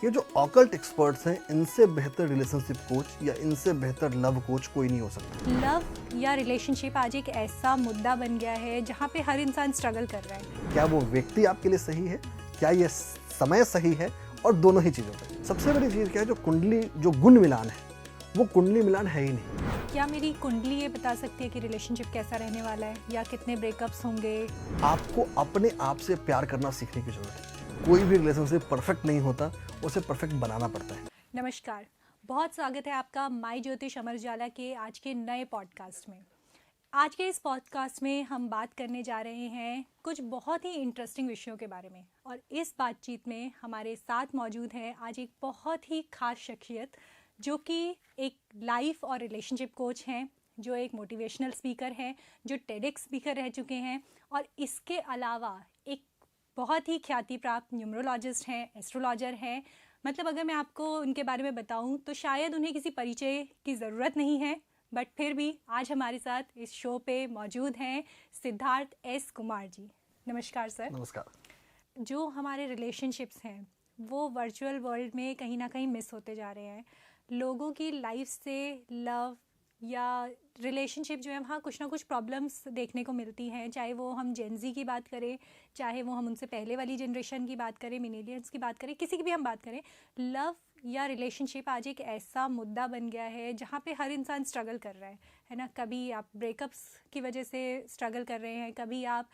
ये जो occult experts हैं, इनसे बेहतर रिलेशनशिप कोच या इनसे बेहतर लव कोच कोई नहीं हो सकता। लव या रिलेशनशिप आज एक ऐसा मुद्दा बन गया है जहाँ पे हर इंसान स्ट्रगल कर रहा है। क्या वो व्यक्ति आपके लिए सही है, क्या ये समय सही है, और दोनों ही चीज़ों पे सबसे बड़ी चीज़ क्या है, जो कुंडली जो गुण मिलान है वो कुंडली मिलान है ही नहीं। क्या मेरी कुंडली ये बता सकती है कि रिलेशनशिप कैसा रहने वाला है या कितने ब्रेकअप्स होंगे? आपको अपने आप से प्यार करना सीखने की जरूरत है। कोई भी रिलेशनशिप परफेक्ट नहीं होता, उसे परफेक्ट बनाना पड़ता है। नमस्कार, बहुत स्वागत है आपका माय ज्योतिष अमर उजाला के आज के नए पॉडकास्ट में। आज के इस पॉडकास्ट में हम बात करने जा रहे हैं कुछ बहुत ही इंटरेस्टिंग विषयों के बारे में, और इस बातचीत में हमारे साथ मौजूद है आज एक बहुत ही खास शख्सियत जो कि एक लाइफ और रिलेशनशिप कोच हैं, जो एक मोटिवेशनल स्पीकर हैं, जो टेडेक्स स्पीकर रह चुके हैं, और इसके अलावा एक बहुत ही ख्याति प्राप्त न्यूमरोलॉजिस्ट हैं, एस्ट्रोलॉजर हैं। मतलब अगर मैं आपको उनके बारे में बताऊं तो शायद उन्हें किसी परिचय की ज़रूरत नहीं है, बट फिर भी आज हमारे साथ इस शो पे मौजूद हैं सिद्धार्थ एस कुमार जी। नमस्कार सर। नमस्कार। जो हमारे रिलेशनशिप्स हैं वो वर्चुअल वर्ल्ड में कहीं ना कहीं मिस होते जा रहे हैं। लोगों की लाइफ से लव या रिलेशनशिप जो है वहाँ कुछ ना कुछ प्रॉब्लम्स देखने को मिलती हैं, चाहे वो हम जेनजी की बात करें, चाहे वो हम उनसे पहले वाली जनरेशन की बात करें, मिलेनियल्स की बात करें, किसी की भी हम बात करें। लव या रिलेशनशिप आज एक ऐसा मुद्दा बन गया है जहाँ पे हर इंसान स्ट्रगल कर रहा है ना। कभी आप ब्रेकअप्स की वजह से स्ट्रगल कर रहे हैं, कभी आप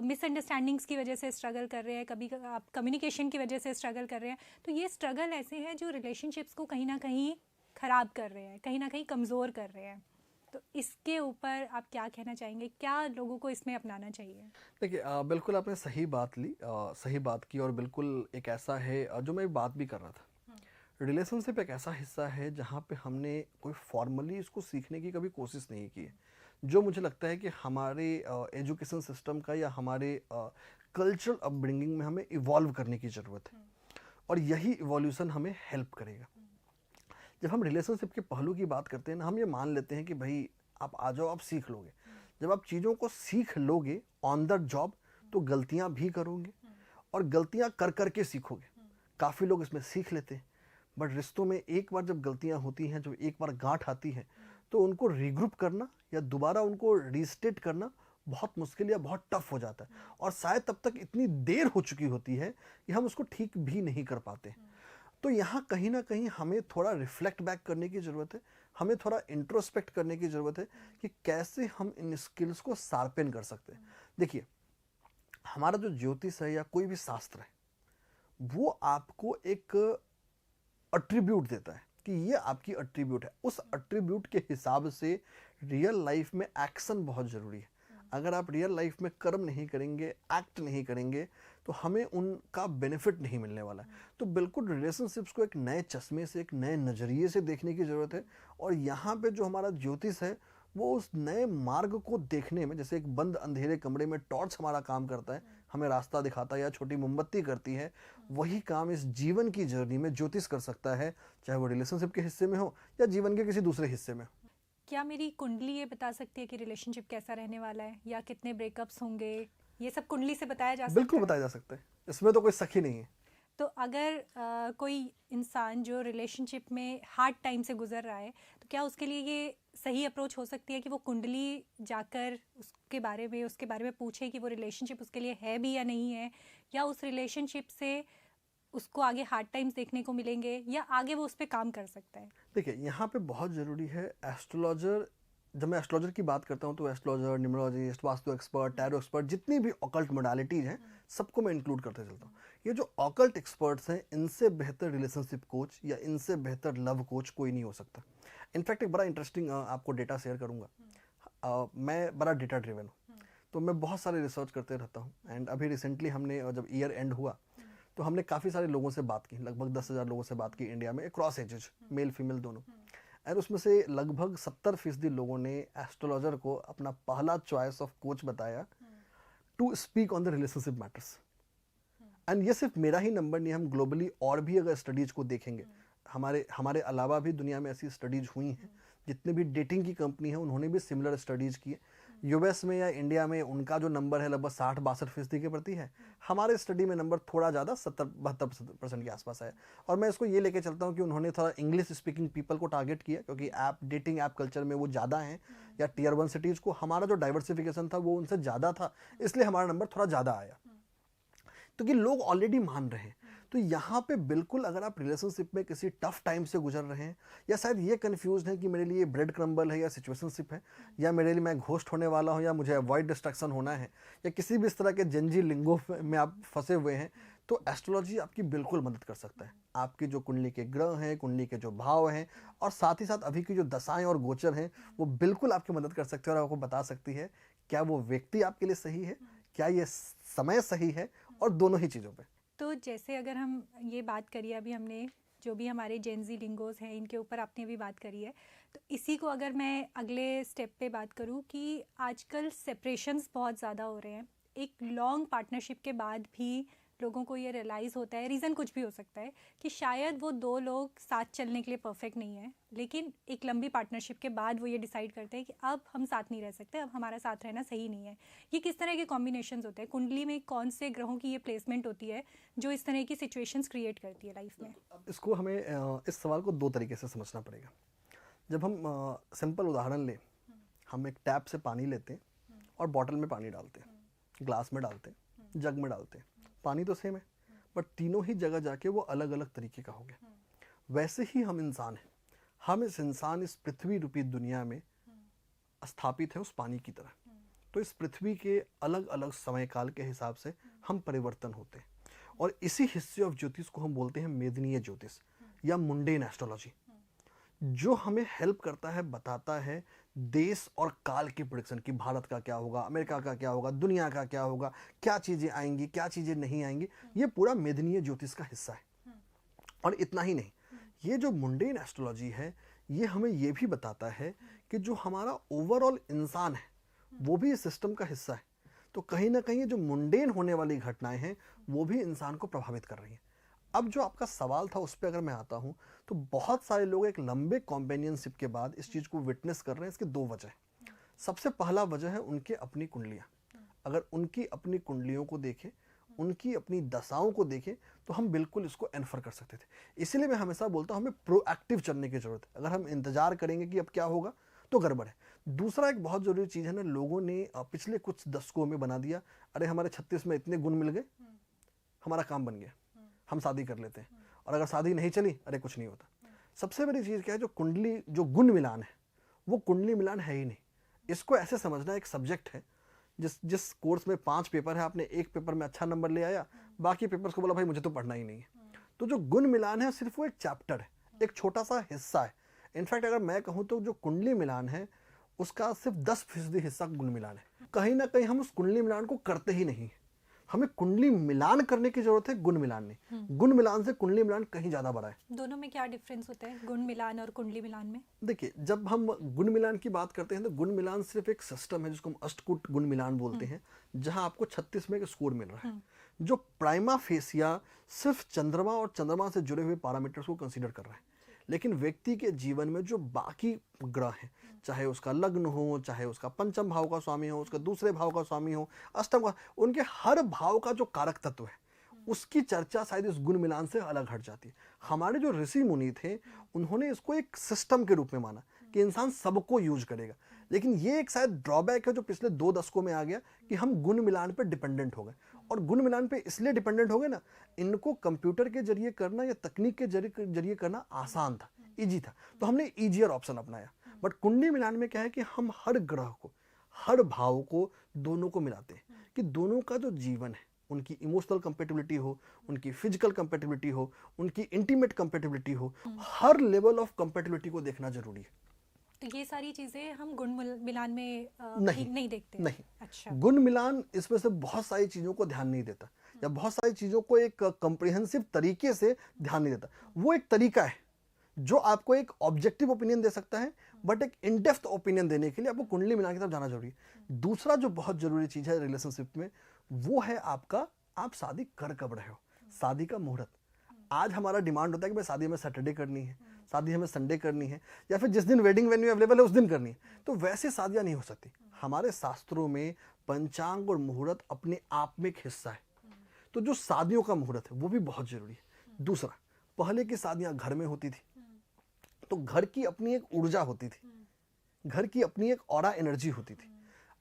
मिसअंडरस्टैंडिंग्स की वजह से स्ट्रगल कर रहे हैं, कभी आप कम्युनिकेशन की वजह से स्ट्रगल कर रहे हैं। तो ये स्ट्रगल ऐसे हैं जो रिलेशनशिप्स को कहीं ना कहीं ख़राब कर रहे हैं, कहीं ना कहीं कमज़ोर कर रहे हैं। तो इसके ऊपर आप क्या कहना चाहेंगे? क्या लोगों को इसमें अपनाना चाहिए? देखिए, बिल्कुल आपने सही बात ली, सही बात की, और बिल्कुल एक ऐसा है जो मैं बात भी कर रहा था। रिलेशनशिप एक ऐसा हिस्सा है जहाँ पे हमने कोई फॉर्मली इसको सीखने की कभी कोशिश नहीं की है, जो मुझे लगता है कि हमारे एजुकेशन सिस्टम का या हमारे कल्चरल अपब्रिंगिंग में हमें इवॉल्व करने की ज़रूरत है, और यही इवोल्यूशन हमें हेल्प करेगा। जब हम रिलेशनशिप के पहलू की बात करते हैं ना, हम ये मान लेते हैं कि भाई आप आ जाओ, आप सीख लोगे। जब आप चीज़ों को सीख लोगे ऑन द जॉब, तो गलतियां भी करोगे, और गलतियां कर करके सीखोगे। काफ़ी लोग इसमें सीख लेते हैं, बट रिश्तों में एक बार जब गलतियां होती हैं, जब एक बार गांठ आती है, तो उनको रीग्रुप करना या दोबारा उनको रीस्टेट करना बहुत मुश्किल या बहुत टफ हो जाता है, और शायद तब तक इतनी देर हो चुकी होती है कि हम उसको ठीक भी नहीं कर पाते। तो यहाँ कहीं ना कहीं हमें थोड़ा रिफ्लेक्ट बैक करने की ज़रूरत है, हमें थोड़ा इंट्रोस्पेक्ट करने की ज़रूरत है कि कैसे हम इन स्किल्स को शार्पेन कर सकते हैं। देखिए, हमारा जो ज्योतिष है या कोई भी शास्त्र है, वो आपको एक अट्रीब्यूट देता है कि ये आपकी अट्रीब्यूट है। उस अट्रीब्यूट के हिसाब से रियल लाइफ में एक्शन बहुत ज़रूरी है। अगर आप रियल लाइफ में कर्म नहीं करेंगे, एक्ट नहीं करेंगे, तो हमें उनका बेनिफिट नहीं मिलने वाला है। तो बिल्कुल रिलेशनशिप्स को एक नए चश्मे से, एक नए नज़रिए से देखने की ज़रूरत है, और यहाँ पे जो हमारा ज्योतिष है वो उस नए मार्ग को देखने में, जैसे एक बंद अंधेरे कमरे में टॉर्च हमारा काम करता है, हमें रास्ता दिखाता है, या छोटी मोमबत्ती करती है, वही काम इस जीवन की जर्नी में ज्योतिष कर सकता है, चाहे वो रिलेशनशिप के हिस्से में हो या जीवन के किसी दूसरे हिस्से में हो। क्या मेरी कुंडली ये बता सकती है कि रिलेशनशिप कैसा रहने वाला है या कितने ब्रेकअप्स होंगे? ये सब कुंडली से बताया जा सकता बिल्कुल है? बताया जा सकता है, इसमें तो कोई शक ही नहीं है। तो अगर कोई इंसान जो रिलेशनशिप में हार्ड टाइम से गुजर रहा है, तो क्या उसके लिए ये सही अप्रोच हो सकती है कि वो कुंडली जाकर उसके बारे में पूछे कि वो रिलेशनशिप उसके लिए है भी या नहीं है, या उस रिलेशनशिप से उसको आगे हार्ड टाइम्स देखने को मिलेंगे, या आगे वो उस पर काम कर सकता है? देखिए, यहाँ पे बहुत ज़रूरी है एस्ट्रोलॉजर। जब मैं एस्ट्रोलॉजर की बात करता हूँ तो astrologer, numerologist, vastu expert, tarot expert, जितनी भी ऑकल्ट मोडालिटीज़ हैं, सबको मैं इंक्लूड करते चलता हूँ। ये जो ऑकल्ट एक्सपर्ट्स हैं, इनसे बेहतर रिलेशनशिप कोच या इनसे बेहतर लव कोच कोई नहीं हो सकता। इनफैक्ट एक बड़ा इंटरेस्टिंग आपको डेटा शेयर करूँगा। मैं बड़ा डेटा ड्रिवन हूँ, तो मैं बहुत सारे रिसर्च करते रहता हूँ। एंड अभी रिसेंटली हमने, जब ईयर एंड हुआ, तो हमने काफ़ी सारे लोगों से बात की, लगभग 10,000 लोगों से बात की इंडिया में, क्रॉस एजेज, मेल फीमेल दोनों। और उसमें से लगभग 70% लोगों ने एस्ट्रोलॉजर को अपना पहला चॉइस ऑफ कोच बताया to speak on the relationship matters. And ये सिर्फ मेरा ही नंबर नहीं, हम ग्लोबली और भी अगर स्टडीज को देखेंगे, हमारे अलावा भी दुनिया में ऐसी स्टडीज हुई हैं, जितने भी डेटिंग की कंपनी है उन्होंने भी सिमिलर स्टडीज की है, यूएस में या इंडिया में उनका जो नंबर है लगभग 60-62% के प्रति है, हमारे स्टडी में नंबर थोड़ा ज़्यादा 70-72% के आसपास है। और मैं इसको ये लेके चलता हूँ कि उन्होंने थोड़ा इंग्लिश स्पीकिंग पीपल को टारगेट किया, क्योंकि डेटिंग ऐप कल्चर में वो ज़्यादा हैं, या टियर 1 सिटीज़ को हमारा जो डाइवर्सिफिकेशन था वो उनसे ज़्यादा था, इसलिए हमारा नंबर थोड़ा ज़्यादा आया, क्योंकि लोग ऑलरेडी मान रहे हैं। तो यहाँ पे बिल्कुल अगर आप रिलेशनशिप में किसी टफ टाइम से गुजर रहे हैं, या शायद ये कंफ्यूज है कि मेरे लिए ब्रेड क्रम्बल है या सिचुएशनशिप है, या मेरे लिए मैं घोस्ट होने वाला हूँ, या मुझे अवॉइड डिस्ट्रक्शन होना है, या किसी भी इस तरह के जंजी लिंगों में आप फंसे हुए हैं, तो एस्ट्रोलॉजी आपकी बिल्कुल मदद कर सकता है। आपकी जो कुंडली के ग्रह हैं, कुंडली के जो भाव हैं, और साथ ही साथ अभी की जो दशाएं और गोचर हैं, वो बिल्कुल आपकी मदद कर सकते हैं और आपको बता सकती है क्या वो व्यक्ति आपके लिए सही है, क्या ये समय सही है, और दोनों ही चीज़ों पे। तो जैसे अगर हम ये बात करिए, अभी हमने जो भी हमारे जेनजी लिंगोस हैं इनके ऊपर आपने भी बात करी है, तो इसी को अगर मैं अगले स्टेप पे बात करूँ कि आजकल सेपरेशंस बहुत ज़्यादा हो रहे हैं। एक लॉन्ग पार्टनरशिप के बाद भी लोगों को ये रियलाइज़ होता है, रीज़न कुछ भी हो सकता है, कि शायद वो दो लोग साथ चलने के लिए परफेक्ट नहीं है, लेकिन एक लंबी पार्टनरशिप के बाद वो ये डिसाइड करते हैं कि अब हम साथ नहीं रह सकते, अब हमारा साथ रहना सही नहीं है। ये किस तरह के कॉम्बिनेशंस होते हैं? कुंडली में कौन से ग्रहों की ये प्लेसमेंट होती है जो इस तरह की सिचुएशंस क्रिएट करती है लाइफ में? इसको हमें इस सवाल को दो तरीके से समझना पड़ेगा। जब हम सिंपल उदाहरण लें, हम एक टैप से पानी लेते हैं और बॉटल में पानी डालते हैं, ग्लास में डालते हैं, जग में डालते हैं, पानी तो सेम है, बट तीनों ही जगह जाके वो अलग अलग तरीके का हो गया। वैसे ही हम इंसान हैं, हम इस इंसान इस पृथ्वी रूपी दुनिया में स्थापित है उस पानी की तरह। तो इस पृथ्वी के अलग अलग समय काल के हिसाब से हम परिवर्तन होते हैं, और इसी हिस्से ऑफ ज्योतिष को हम बोलते हैं मेदनीय ज्योतिष या मुंडेन एस्ट्रोलॉजी, जो हमें हेल्प करता है, बताता है देश और काल की प्रेडिक्शन कि भारत का क्या होगा, अमेरिका का क्या होगा, दुनिया का क्या होगा, क्या चीज़ें आएंगी, क्या चीज़ें नहीं आएंगी। ये पूरा मेदनीय ज्योतिष का हिस्सा है। और इतना ही नहीं, ये जो मुंडेन एस्ट्रोलॉजी है, ये हमें ये भी बताता है कि जो हमारा ओवरऑल इंसान है वो भी इस सिस्टम का हिस्सा है। तो कहीं ना कहीं जो मुंडेन होने वाली घटनाएं हैं वो भी इंसान को प्रभावित कर रही हैं। अब जो आपका सवाल था उस पर अगर मैं आता हूँ, तो बहुत सारे लोग एक लंबे कॉम्पेनियनशिप के बाद इस चीज़ को विटनेस कर रहे हैं। इसके दो वजह हैं। सबसे पहला वजह है उनके अपनी कुंडलियाँ। अगर उनकी अपनी कुंडलियों को देखें, उनकी अपनी दशाओं को देखें, तो हम बिल्कुल इसको इन्फर कर सकते थे। इसीलिए मैं हमेशा बोलता हूँ हमें प्रोएक्टिव चलने की ज़रूरत है। अगर हम इंतजार करेंगे कि अब क्या होगा तो गड़बड़ है। दूसरा एक बहुत ज़रूरी चीज़ है ना, लोगों ने पिछले कुछ दशकों में बना दिया, अरे हमारे 36 में इतने गुण मिल गए, हमारा काम बन गया, हम शादी कर लेते हैं, और अगर शादी नहीं चली, अरे कुछ नहीं होता। सबसे बड़ी चीज़ क्या है, जो कुंडली जो गुण मिलान है वो कुंडली मिलान है ही नहीं। इसको ऐसे समझना एक सब्जेक्ट है, जिस कोर्स में 5 पेपर है, आपने एक पेपर में अच्छा नंबर ले आया, बाकी पेपर्स को बोला भाई मुझे तो पढ़ना ही नहीं है। तो जो गुण मिलान है सिर्फ वो एक चैप्टर है, एक छोटा सा हिस्सा है। इनफैक्ट अगर मैं कहूँ तो जो कुंडली मिलान है उसका सिर्फ 10% हिस्सा गुण मिलान है। कहीं ना कहीं हम उस कुंडली मिलान को करते ही नहीं। हमें कुंडली मिलान करने की जरूरत है, गुण मिलान नहीं। गुण मिलान से कुंडली मिलान कहीं ज्यादा बड़ा है। दोनों में क्या डिफरेंस होता है, गुण मिलान और कुंडली मिलान में? देखिए, जब हम गुण मिलान की बात करते हैं तो गुण मिलान सिर्फ एक सिस्टम है जिसको हम अष्टकूट गुण मिलान बोलते हैं, जहां आपको 36 में एक स्कोर मिल रहा है, जो प्राइमा फेसिया सिर्फ चंद्रमा और चंद्रमा से जुड़े हुए पैरामीटर्स को कंसीडर कर रहा है। लेकिन व्यक्ति के जीवन में जो बाकी ग्रह हैं, चाहे उसका लग्न हो, चाहे उसका पंचम भाव का स्वामी हो, उसका दूसरे भाव का स्वामी हो, अष्टम का, उनके हर भाव का जो कारक तत्व है उसकी चर्चा शायद इस गुण मिलान से अलग हट जाती है। हमारे जो ऋषि मुनि थे उन्होंने इसको एक सिस्टम के रूप में माना कि इंसान सबको यूज करेगा। लेकिन ये एक शायद ड्रॉबैक है जो पिछले 2 दशकों में आ गया कि हम गुण मिलान पे डिपेंडेंट हो गए। और गुण मिलान पे इसलिए डिपेंडेंट हो गए ना, इनको कंप्यूटर के जरिए करना या तकनीक के जरिए करना आसान था, इजी था, तो हमने ईजियर ऑप्शन अपनाया। बट कुंडली मिलान में क्या है कि हम हर ग्रह को, हर भाव को, दोनों को मिलाते हैं कि दोनों का जो जीवन है, उनकी इमोशनल कंपेटिबिलिटी हो, उनकी फिजिकल कंपेटिबिलिटी हो, उनकी इंटीमेट कंपेटिबिलिटी हो, हर लेवल ऑफ कंपेटिबिलिटी को देखना जरूरी है। तो ये सारी चीजें हम गुण मिलान में नहीं देखते? नहीं। अच्छा। गुण मिलान इसमें से बहुत सारी चीजों को ध्यान नहीं देता, या बहुत सारी चीजों को एक कॉम्प्रिहेंसिव तरीके से ध्यान नहीं देता। वो एक तरीका है जो आपको एक ऑब्जेक्टिव ओपिनियन दे सकता है, बट एक इन डेप्थ ओपिनियन देने के लिए आपको कुंडली मिलान की तरफ जाना जरूरी है। दूसरा जो बहुत जरूरी चीज है रिलेशनशिप में, वो है आपका, आप शादी कर कब रहे हो, शादी का मुहूर्त। आज हमारा डिमांड होता है कि भाई शादी हमें सैटरडे करनी है, शादी हमें संडे करनी है, या फिर जिस दिन वेडिंग वेन्यू अवेलेबल है उस दिन करनी है। तो वैसे शादियां नहीं हो सकती। हमारे शास्त्रों में पंचांग और मुहूर्त अपने आप में एक हिस्सा है। तो जो शादियों का मुहूर्त है वो भी बहुत जरूरी है। दूसरा, पहले की शादियां घर में होती थी, तो घर की अपनी एक ऊर्जा होती थी, घर की अपनी एक ऑरा एनर्जी होती थी।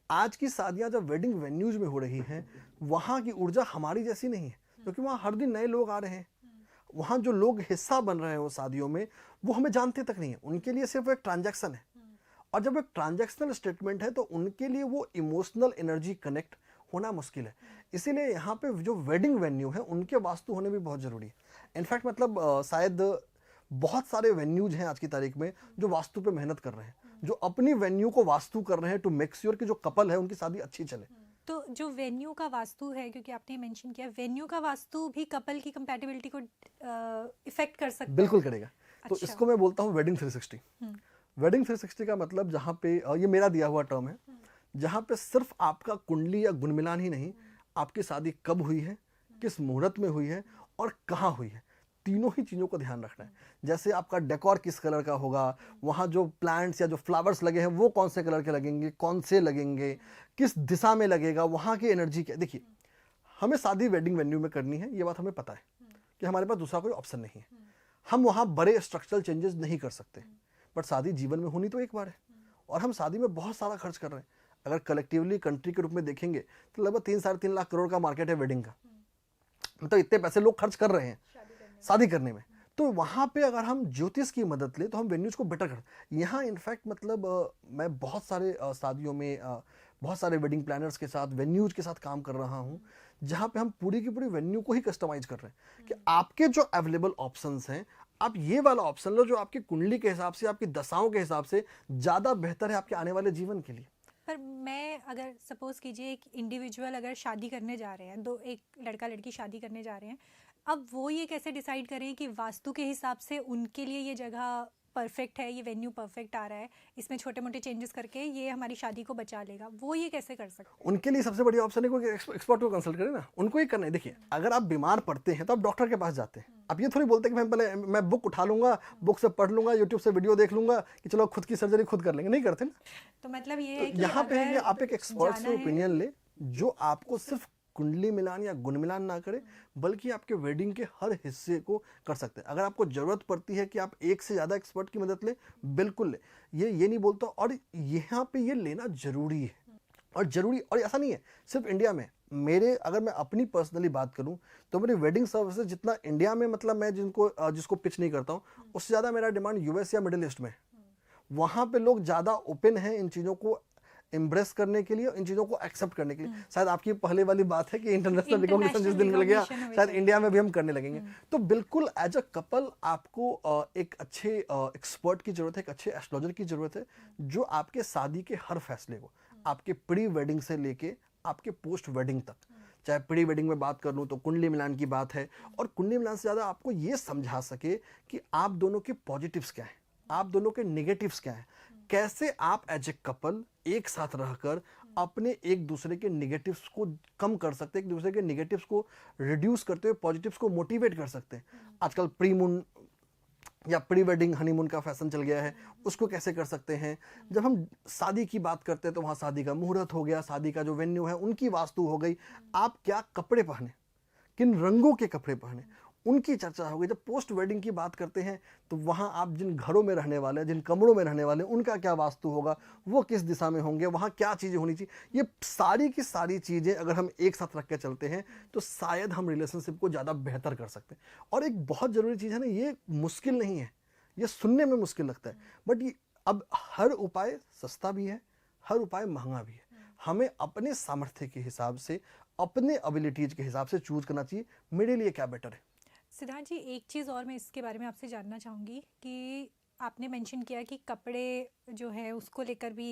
आज की शादियां जब वेडिंग वेन्यूज में हो रही हैं, वहां की ऊर्जा हमारी जैसी नहीं है, क्योंकि वहां हर दिन नए लोग आ रहे हैं। वहां जो लोग हिस्सा बन रहे हैं वो शादियों में, वो हमें जानते तक नहीं है, उनके लिए सिर्फ एक ट्रांजैक्शन है। और जब एक ट्रांजैक्शनल स्टेटमेंट है तो उनके लिए वो इमोशनल एनर्जी कनेक्ट होना मुश्किल है। इसीलिए यहाँ पे जो वेडिंग वेन्यू है उनके वास्तु होने भी बहुत जरूरी है। इनफैक्ट मतलब शायद बहुत सारे वेन्यूज हैं आज की तारीख में जो वास्तु पे मेहनत कर रहे हैं, जो अपनी वेन्यू को वास्तु कर रहे हैं टू मेक श्योर कि जो कपल है उनकी शादी अच्छी चले। तो जो वेन्यू का वास्तु है, क्योंकि आपने मेंशन किया, वेन्यू का वास्तु भी कपल की कंपैटिबिलिटी को इफेक्ट कर सकता है। बिल्कुल करेगा। तो अच्छा। इसको मैं बोलता हूँ वेडिंग 360। वेडिंग 360 का मतलब जहाँ पे ये मेरा दिया हुआ टर्म है, जहाँ पे सिर्फ आपका कुंडली या गुणमिलान ही नहीं, आपकी शादी कब हुई है, किस मुहूर्त में हुई है और कहाँ हुई है, तीनों ही चीज़ों को ध्यान रखना है। जैसे आपका डेकोर किस कलर का होगा, वहाँ जो प्लांट्स या जो फ्लावर्स लगे हैं वो कौन से कलर के लगेंगे, कौन से लगेंगे, किस दिशा में लगेगा, वहाँ की एनर्जी क्या। देखिए, हमें शादी वेडिंग वेन्यू में करनी है, ये बात हमें पता है कि हमारे पास दूसरा कोई ऑप्शन नहीं है। हम वहाँ बड़े स्ट्रक्चरल चेंजेस नहीं कर सकते, बट शादी जीवन में होनी तो एक बार है, और हम शादी में बहुत सारा खर्च कर रहे हैं। अगर कलेक्टिवली कंट्री के रूप में देखेंगे तो लगभग 3-3.5 लाख करोड़ का मार्केट है वेडिंग का। मतलब इतने पैसे लोग खर्च कर रहे हैं शादी करने में। तो वहाँ पे अगर हम ज्योतिष की मदद लें तो हम वेन्यूज को बेटर कर। यहाँ इनफैक्ट मतलब मैं बहुत सारे शादियों में बहुत सारे वेडिंग प्लानर्स के साथ, वेन्यूज के साथ काम कर रहा हूँ, जहाँ पे हम पूरी की पूरी वेन्यू को ही कस्टमाइज कर रहे हैं कि आपके जो अवेलेबल ऑप्शंस हैं, आप ये वाला ऑप्शन लो जो आपकी कुंडली के हिसाब से, आपकी दशाओं के हिसाब से ज़्यादा बेहतर है आपके आने वाले जीवन के लिए। पर मैं अगर सपोज कीजिए एक इंडिविजुअल अगर शादी करने जा रहे हैं, एक लड़का लड़की शादी करने जा रहे हैं, अब वो ये कैसे डिसाइड करें कि वास्तु के हिसाब से उनके लिए ये जगह परफेक्ट है, ये वेन्यू परफेक्ट आ रहा है, इसमें छोटे मोटे चेंजेस करके ये हमारी शादी को बचा लेगा, वो ये कैसे कर सकते हैं? उनके लिए सबसे बढ़िया ऑप्शन है कोई एक्सपर्ट को कंसल्ट करें ना, उनको ही करना है। देखिए, अगर आप बीमार पड़ते हैं तो आप डॉक्टर के पास जाते हैं। आप ये थोड़ी बोलते हैं कि मैं बुक उठा लूंगा, बुक से पढ़ लूंगा, यूट्यूब से वीडियो देख लूंगा कि चलो खुद की सर्जरी खुद कर लेंगे, नहीं करते ना। तो मतलब ये है तो कि यहाँ पे है कि अगर आप एक एक्सपर्ट से जाना है- ओपिनियन ले, जो आपको सिर्फ कुंडली मिलान या गुण मिलान ना करे, बल्कि आपके वेडिंग के हर हिस्से को कर सकते हैं। अगर आपको जरूरत पड़ती है कि आप एक से ज़्यादा एक्सपर्ट की मदद ले, बिल्कुल ले, ये नहीं बोलता। और यहाँ पे ये लेना जरूरी है, और जरूरी, और ऐसा नहीं है सिर्फ इंडिया में। अगर मैं अपनी पर्सनली बात करूं तो मेरी वेडिंग सर्विसेज जितना इंडिया में, मतलब मैं जिसको पिच नहीं करता हूं, उससे ज़्यादा मेरा डिमांड यूएस या मिडिल ईस्ट में। वहाँ पे लोग ज़्यादा ओपन हैं इन चीज़ों को एम्ब्रेस करने के लिए, इन चीज़ों को एक्सेप्ट करने के लिए। शायद आपकी पहले वाली बात है कि इंटरनेशनल रिकॉग्निशन जिस दिन मिल गया, शायद इंडिया में भी हम करने लगेंगे। तो बिल्कुल एज अ कपल आपको एक अच्छे एक्सपर्ट की जरूरत है, एक अच्छे एस्ट्रोलॉजर की जरूरत है, जो आपके शादी के हर फैसले को, आपके प्री वेडिंग से लेके आपके पोस्ट वेडिंग तक, चाहे प्री वेडिंग में बात कर लूँ तो कुंडली मिलान की बात है, और कुंडली मिलान से ज़्यादा आपको ये समझा सके कि आप दोनों के पॉजिटिव्स क्या हैं, आप दोनों के नेगेटिव्स क्या हैं, कैसे आप एज ए कपल एक साथ रहकर अपने एक दूसरे के नेगेटिव्स को कम कर सकते हैं, एक दूसरे के नेगेटिव्स को रिड्यूस करते हुए पॉजिटिव्स को मोटिवेट कर सकते हैं। आजकल प्री मून या प्री वेडिंग हनीमून का फैशन चल गया है, उसको कैसे कर सकते हैं। जब हम शादी की बात करते हैं तो वहाँ शादी का मुहूर्त हो गया, शादी का जो वेन्यू है उनकी वास्तु हो गई, आप क्या कपड़े पहने, किन रंगों के कपड़े पहने, उनकी चर्चा हो गई। जब पोस्ट वेडिंग की बात करते हैं तो वहाँ आप जिन घरों में रहने वाले, जिन कमरों में रहने वाले, उनका क्या वास्तु होगा, वो किस दिशा में होंगे, वहाँ क्या चीज़ें होनी चाहिए। ये सारी की सारी चीज़ें अगर हम एक साथ रख के चलते हैं तो शायद हम रिलेशनशिप को ज़्यादा बेहतर कर सकते हैं। और एक बहुत ज़रूरी चीज़ है ना, ये मुश्किल नहीं है, ये सुनने में मुश्किल लगता है, बट ये अब हर उपाय सस्ता भी है, हर उपाय महंगा भी है। हमें अपने सामर्थ्य के हिसाब से, अपने एबिलिटीज के हिसाब से चूज करना चाहिए, मेरे लिए क्या बेटर है। सिद्धार्थ जी, एक चीज़ और मैं इसके बारे में आपसे जानना चाहूँगी कि आपने मेंशन किया कि कपड़े जो है उसको लेकर भी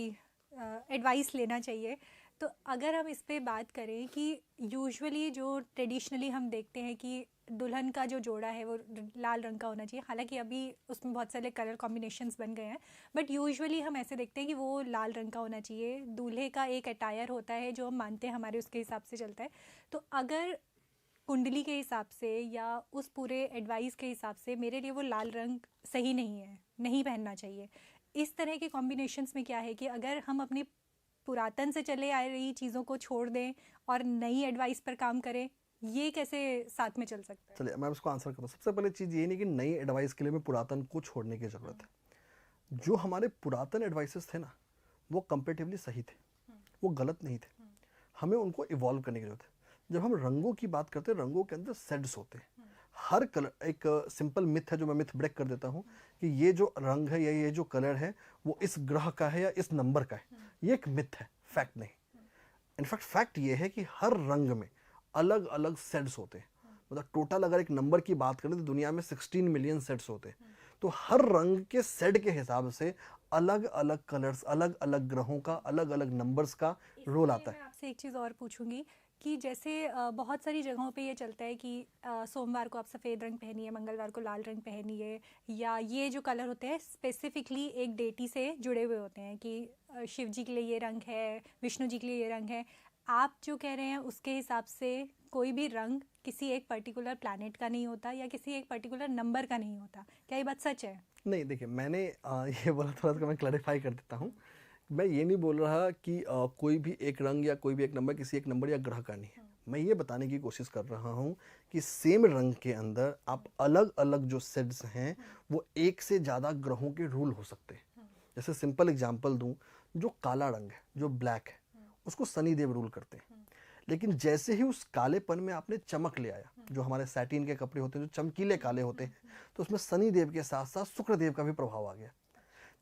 एडवाइस लेना चाहिए। तो अगर हम इस पे बात करें कि यूजुअली जो ट्रेडिशनली हम देखते हैं कि दुल्हन का जो जोड़ा है वो लाल रंग का होना चाहिए, हालांकि अभी उसमें बहुत सारे कलर कॉम्बिनेशंस बन गए हैं, बट यूजुअली हम ऐसे देखते हैं कि वो लाल रंग का होना चाहिए। दूल्हे का एक अटायर होता है जो हम मानते हैं हमारे उसके हिसाब से चलता है। तो अगर कुंडली के हिसाब से या उस पूरे एडवाइस के हिसाब से मेरे लिए वो लाल रंग सही नहीं है, नहीं पहनना चाहिए, इस तरह के कॉम्बिनेशंस में क्या है कि अगर हम अपने पुरातन से चले आ रही चीज़ों को छोड़ दें और नई एडवाइस पर काम करें, ये कैसे साथ में चल सकता है? चलिए मैं उसको आंसर करूँ। सबसे पहले चीज़ ये नहीं कि नई एडवाइस के लिए में पुरातन को छोड़ने की ज़रूरत है। जो हमारे पुरातन एडवाइसेस थे ना, वो कंपेरेटिवली सही थे, वो गलत नहीं थे। हमें उनको इवॉल्व करने की जरूरत है। जब हम रंगों की बात करते हैं, रंगों के अंदर शेड्स होते हैं। हर कलर एक सिंपल मिथ है जो मैं मिथ ब्रेक कर देता हूँ कि ये जो रंग है या ये जो कलर है वो इस ग्रह का है या इस नंबर का है। ये एक मिथ है, फैक्ट नहीं। इनफैक्ट फैक्ट ये है कि हर रंग में अलग अलग शेड्स होते हैं। मतलब टोटल अगर एक नंबर की बात करें तो दुनिया में 16 मिलियन शेड्स होते हैं। तो हर रंग के शेड के हिसाब से अलग अलग कलर्स, अलग अलग ग्रहों का, अलग अलग नंबर्स का रोल आता है। मैं आपसे एक चीज़ और पूछूंगी कि जैसे बहुत सारी जगहों पे ये चलता है कि सोमवार को आप सफ़ेद रंग पहनिए, मंगलवार को लाल रंग पहनिए, या ये जो कलर होते हैं स्पेसिफिकली एक डेटी से जुड़े हुए होते हैं कि शिव जी के लिए ये रंग है, विष्णु जी के लिए ये रंग है। आप जो कह रहे हैं उसके हिसाब से कोई भी रंग किसी एक पर्टिकुलर प्लैनेट का नहीं होता या किसी एक पर्टिकुलर नंबर का नहीं होता, क्या ये बात सच है? नहीं, देखिए मैंने ये बोला, थोड़ा सा मैं क्लैरिफाई कर देता हूँ। मैं ये नहीं बोल रहा कि कोई भी एक रंग या कोई भी एक नंबर किसी एक नंबर या ग्रह का नहीं है। मैं ये बताने की कोशिश कर रहा हूँ कि सेम रंग के अंदर आप अलग अलग जो शेड्स हैं वो एक से ज़्यादा ग्रहों के रूल हो सकते हैं। जैसे सिंपल एग्जांपल दूं, जो काला रंग है, जो ब्लैक है, उसको शनि देव रूल करते हैं। लेकिन जैसे ही उस कालेपन में आपने चमक ले आया, जो हमारे सैटिन के कपड़े होते हैं जो चमकीले काले होते हैं, तो उसमें शनि देव के साथ साथ शुक्र देव का भी प्रभाव आ गया।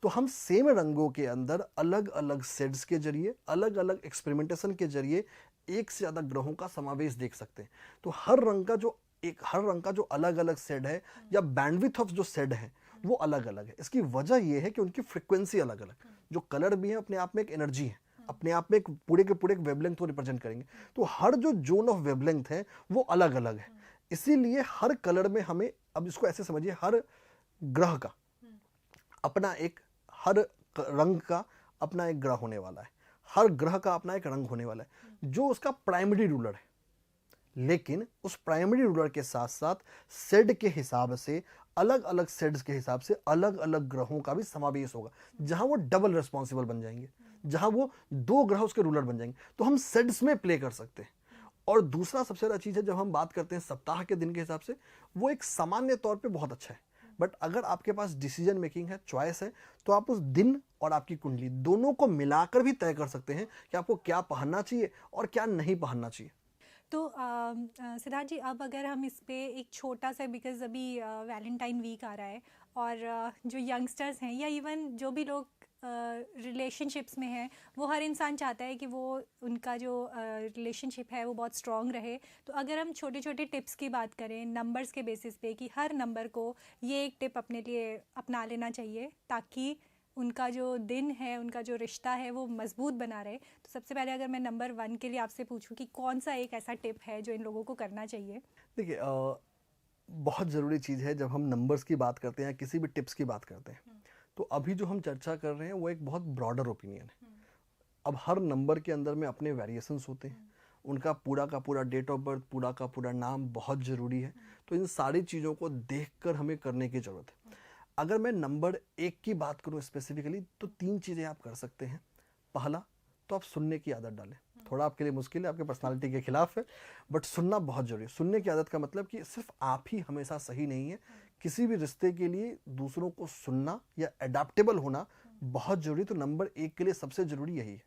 तो हम सेम रंगों के अंदर अलग अलग शेड्स के जरिए, अलग अलग एक्सपेरिमेंटेशन के जरिए एक से ज़्यादा ग्रहों का समावेश देख सकते हैं। तो हर रंग का जो अलग अलग शेड है या बैंडविड्थ ऑफ जो शेड है वो अलग अलग है। इसकी वजह यह है कि उनकी फ्रिक्वेंसी अलग अलग, जो कलर भी है अपने आप में एक एनर्जी है, अपने आप में एक पूरे के पूरे एक वेवलेंथ को रिप्रेजेंट करेंगे। तो हर जो जोन ऑफ वेवलेंथ है वो अलग अलग है। इसीलिए हर कलर में हमें, अब इसको ऐसे समझिए, हर ग्रह का अपना एक, हर रंग का अपना एक ग्रह होने वाला है, हर ग्रह का अपना एक रंग होने वाला है जो उसका प्राइमरी रूलर है। लेकिन उस प्राइमरी रूलर के साथ साथ शेड के हिसाब से, अलग अलग शेड्स के हिसाब से अलग अलग ग्रहों का भी समावेश होगा, जहां वो डबल रिस्पॉन्सिबल बन जाएंगे, जहां वो दो ग्रह उसके रूलर बन जाएंगे। तो हम शेड्स में प्ले कर सकते हैं। और दूसरा सबसे ज़्यादा चीज़ है, जब हम बात करते हैं सप्ताह के दिन के हिसाब से, वो एक सामान्य तौर पे बहुत अच्छा है। बट अगर आपके पास डिसीजन मेकिंग है, चॉइस है, तो आप उस दिन और आपकी कुंडली दोनों को मिलाकर भी तय कर सकते हैं कि आपको क्या पहनना चाहिए और क्या नहीं पहनना चाहिए। तो सिद्धार्थ जी, अब अगर हम इस पे एक छोटा सा, बिकॉज अभी वैलेंटाइन वीक आ रहा है और जो यंगस्टर्स हैं या इवन जो भी लोग रिलेशनशिप्स में हैं, वो हर इंसान चाहता है कि वो उनका जो रिलेशनशिप है वो बहुत स्ट्रॉन्ग रहे। तो अगर हम छोटे छोटे टिप्स की बात करें नंबर्स के बेसिस पे कि हर नंबर को ये एक टिप अपने लिए अपना लेना चाहिए ताकि उनका जो दिन है, उनका जो रिश्ता है वो मजबूत बना रहे, तो सबसे पहले अगर मैं नंबर 1 के लिए आपसे पूछूं कि कौन सा एक ऐसा टिप है जो इन लोगों को करना चाहिए? देखिए, बहुत ज़रूरी चीज़ है जब हम नंबर्स की बात करते हैं या किसी भी टिप्स की बात करते हैं, तो अभी जो हम चर्चा कर रहे हैं वो एक बहुत ब्रॉडर ओपिनियन है। अब हर नंबर के अंदर में अपने वेरिएशंस होते हैं, उनका पूरा का पूरा डेट ऑफ बर्थ, पूरा का पूरा नाम बहुत ज़रूरी है। तो इन सारी चीज़ों को देखकर हमें करने की ज़रूरत है। अगर मैं नंबर 1 की बात करूं स्पेसिफिकली, तो 3 चीज़ें आप कर सकते हैं। पहला तो आप सुनने की आदत डालें। थोड़ा आपके लिए मुश्किल है, आपके पर्सनालिटी के खिलाफ है, बट सुनना बहुत जरूरी है। सुनने की आदत का मतलब कि सिर्फ आप ही हमेशा सही नहीं है। किसी भी रिश्ते के लिए दूसरों को सुनना या एडाप्टेबल होना बहुत जरूरी। तो नंबर 1 के लिए सबसे जरूरी यही है।